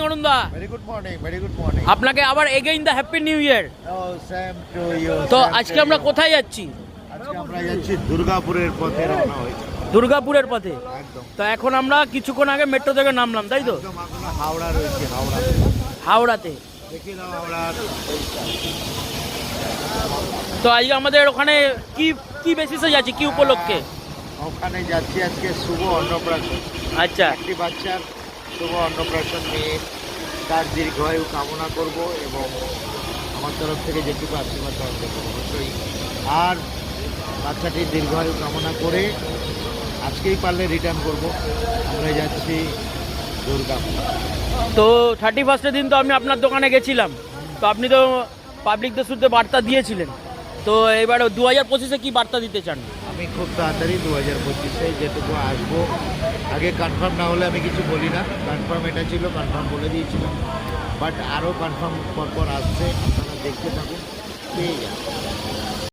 অরুণদা, very good morning, very good morning. আপনাকে আবার again the happy new year. Same to you. তো আজকে আমরা কোথায় যাচ্ছি? আজকে আমরা যাচ্ছি দুর্গাপুরের পথে রওনা হয়েছি। দুর্গাপুরের পথে। একদম তো এখন আমরা কিছুক্ষণ আগে মেট্রো থেকে নামলাম, তাই তো? একদম আমরা হাওড়া রয়েছি, হাওড়া। হাওড়াতে। দেখি নাও হাওড়ার। তো আজকে আমাদের ওখানে কি কি বেসিসে যাচ্ছি, কি উপলক্ষে? ওখানে যাচ্ছি আজকে শুভ অন্নপ্রাশন। আচ্ছা। একটি বাচ্চার শুভ অন্নপ্রাশন নিয়ে তার দীর্ঘায়ু কামনা করব এবং আমার তরফ থেকে যেটুকু আশীর্বাদ পাওয়া যাবে অবশ্যই। আর বাচ্চাটির দীর্ঘায়ু কামনা করে আজকেই পারলে রিটার্ন করব। আমরা যাচ্ছি দুর্গাপুর। তো 31 দিন তো আমি আপনার দোকানে গেছিলাম, তো আপনি তো পাবলিকদের শুদ্ধ বার্তা দিয়েছিলেন। তো এবার 2025-এ কি বার্তা দিতে চান? আমি খুব তাড়াতাড়ি 2025-এ যেটুকু আসবো, আগে কনফার্ম না হলে আমি কিছু বলি না। কনফার্ম এটা ছিল, কনফার্ম বলে দিয়েছিলাম, বাট আরও কনফার্ম পরপর আসছে, আপনারা দেখতে থাকুন, পেয়ে যান।